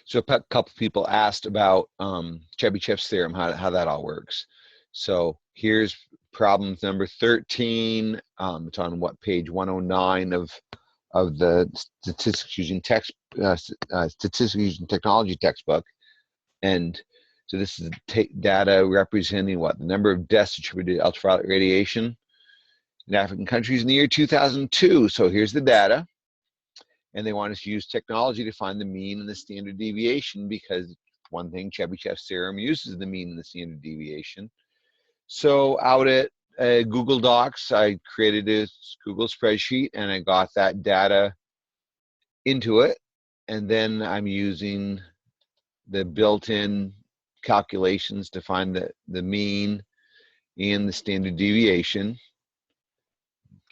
So a couple people asked about Chebyshev's theorem, how that all works. So here's problem number 13. It's on what, page 109 of the statistics using statistics using technology textbook. And so this is data representing what, the number of deaths attributed to ultraviolet radiation in African countries in the year 2002. So here's the data. And they want us to use technology to find the mean and the standard deviation, because one thing, Chebyshev's theorem uses the mean and the standard deviation. So out at Google Docs, I created a Google spreadsheet and I got that data into it. And then I'm using the built-in calculations to find the mean and the standard deviation.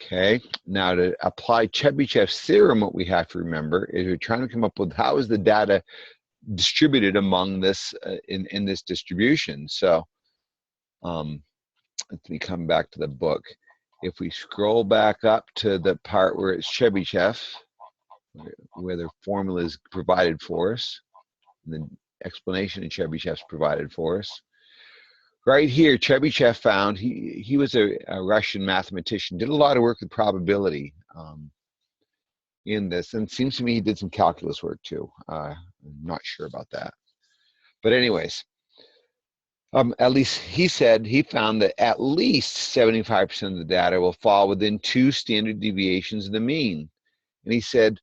Okay, now to apply Chebyshev's theorem, what we have to remember is we're trying to come up with how is the data distributed among this in this distribution. So let me come back to the book. If we scroll back up to the part where it's Chebyshev, where the formula is provided for us, and the explanation in Chebyshev's provided for us. Right here, Chebyshev found, he was a Russian mathematician, did a lot of work with probability in this, and it seems to me he did some calculus work too. I'm not sure about that. But anyways, at least he said he found that at least 75% of the data will fall within 2 standard deviations of the mean. And he said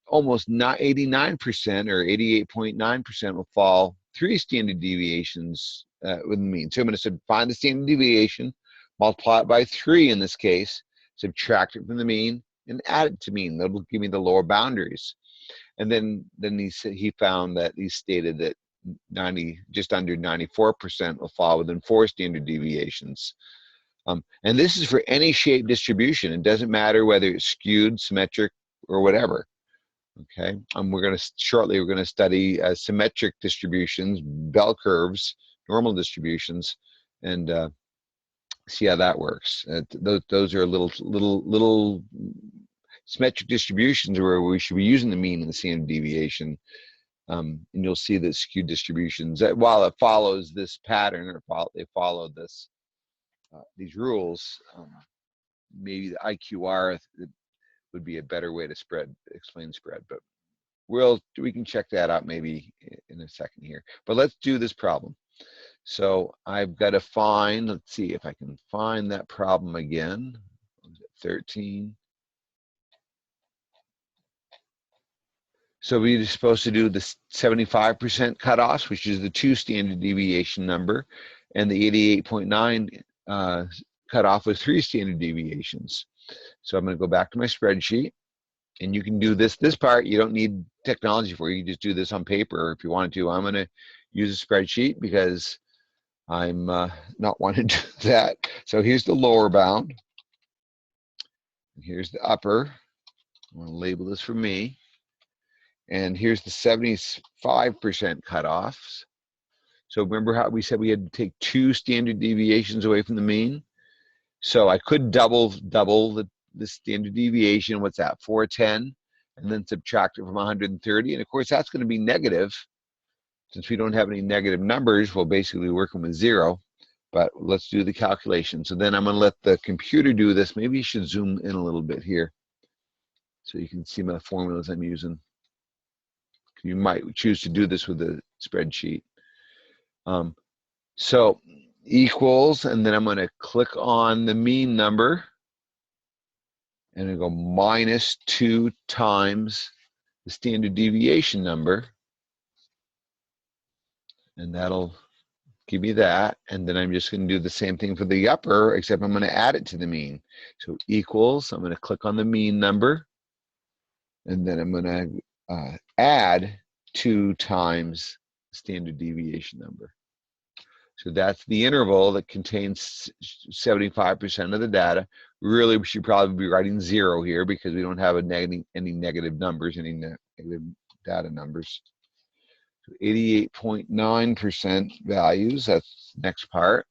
almost not 89% or 88.9% will fall 3 standard deviations with the mean. So I'm going to find the standard deviation, multiply it by 3 in this case, subtract it from the mean, and add it to mean. That'll give me the lower boundaries. And then he found that he stated that just under 94% will fall within 4 standard deviations. And this is for any shape distribution. It doesn't matter whether it's skewed, symmetric, or whatever. Okay, shortly we're going to study symmetric distributions, bell curves, normal distributions, and see how that works. Those are little symmetric distributions where we should be using the mean and the standard deviation. And you'll see that skewed distributions, while it follows this pattern, or they follow these rules, maybe the IQR would be a better way to explain spread, but we can check that out maybe in a second here. But let's do this problem. So I've got to find, let's see if I can find that problem again. 13. So we're supposed to do the 75% cutoffs, which is the 2 standard deviation number, and the 88.9 cutoff with 3 standard deviations. So I'm going to go back to my spreadsheet, and you can do this part. You don't need technology for it. You can just do this on paper if you wanted to. I'm going to use a spreadsheet because I'm not wanting to do that. So here's the lower bound. And here's the upper. I'm going to label this for me. And here's the 75% cutoffs. So remember how we said we had to take 2 standard deviations away from the mean? So I could double the standard deviation. What's that? 410, and then subtract it from 130. And of course, that's going to be negative. Since we don't have any negative numbers, we'll basically be working with 0. But let's do the calculation. So then I'm going to let the computer do this. Maybe you should zoom in a little bit here so you can see my formulas I'm using. You might choose to do this with a spreadsheet. So equals, and then I'm going to click on the mean number, and I go minus 2 times the standard deviation number, and that'll give me that. And then I'm just going to do the same thing for the upper, except I'm going to add it to the mean. So equals, I'm going to click on the mean number, and then I'm going to add 2 times the standard deviation number. So that's the interval that contains 75% of the data. Really, we should probably be writing 0 here because we don't have any negative numbers, any negative data numbers. So 88.9% values, that's the next part.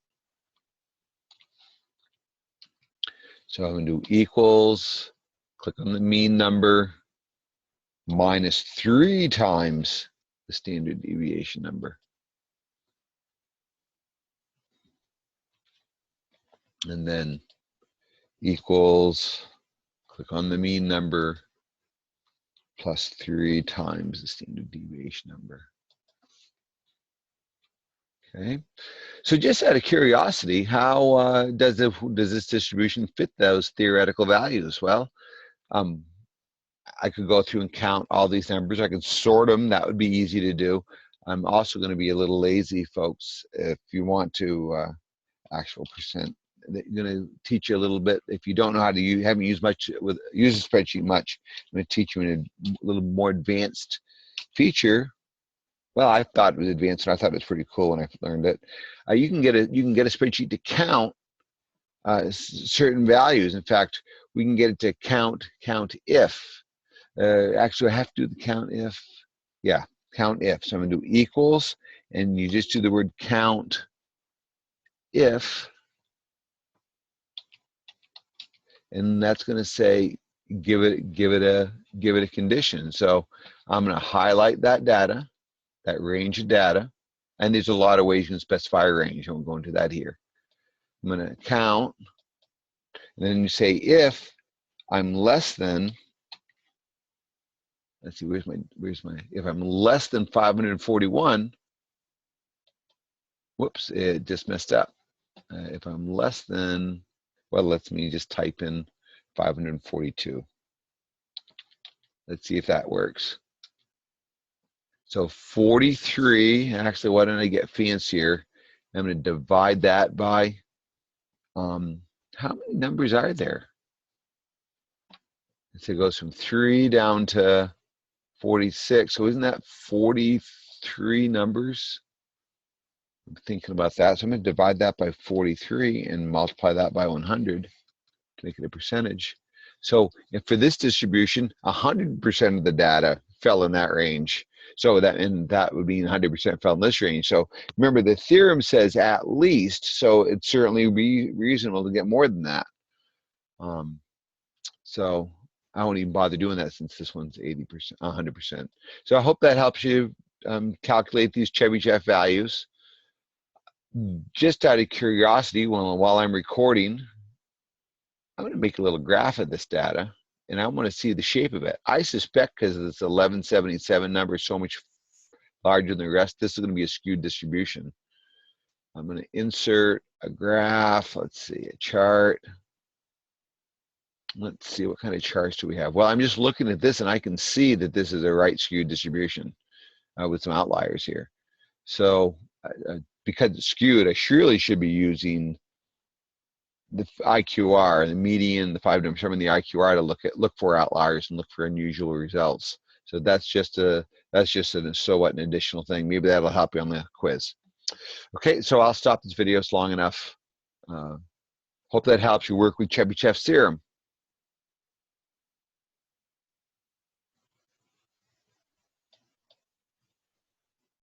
So I'm going to do equals, click on the mean number, minus 3 times the the standard deviation number. And then equals, click on the mean number, plus 3 times the standard deviation number. Okay, so just out of curiosity, how does this distribution fit those theoretical values? Well, I could go through and count all these numbers. I could sort them. That would be easy to do. I'm also going to be a little lazy, folks. If you want to actual percent, I'm going to teach you a little bit. If you don't know how to use, haven't used much use a spreadsheet much, I'm going to teach you in a little more advanced feature. Well, I thought it was advanced, and I thought it was pretty cool when I learned it. You can get a spreadsheet to count certain values. In fact, we can get it to count if. Actually, I have to do the count if. Yeah, count if. So I'm going to do equals, and you just do the word count if, and that's going to say give it a condition. So I'm going to highlight that data, that range of data, and there's a lot of ways you can specify a range. I won't go into that here. I'm going to count, and then you say if I'm less than, let's see, where's my, if I'm less than 541, whoops, it just messed up. If I'm less than, well, let me just type in 542. Let's see if that works. So 43, actually, why don't I get fancier? I'm going to divide that by, how many numbers are there? So it goes from 3 down to 46. So isn't that 43 numbers? I'm thinking about that. So I'm going to divide that by 43 and multiply that by 100 to make it a percentage. So if for this distribution, 100% of the data fell in that range. So that would mean 100% fell in this range. So remember, the theorem says at least, so it certainly would be reasonable to get more than that. So I won't even bother doing that since this one's 80%, 100%. So I hope that helps you calculate these Chevbyshev values. Just out of curiosity, while I'm recording, I'm going to make a little graph of this data, and I want to see the shape of it. I suspect because this 1177 number is so much larger than the rest, this is going to be a skewed distribution. I'm going to insert a graph. Let's see, a chart. Let's see, what kind of charts do we have? Well, I'm just looking at this, and I can see that this is a right skewed distribution with some outliers here. So because it's skewed, I surely should be using the IQR, the median, the 5-number sum, and the IQR to look for outliers and look for unusual results. So that's just a so what, an additional thing. Maybe that'll help you on the quiz. Okay, so I'll stop this video. It's long enough. Hope that helps you work with Chebyshev's theorem.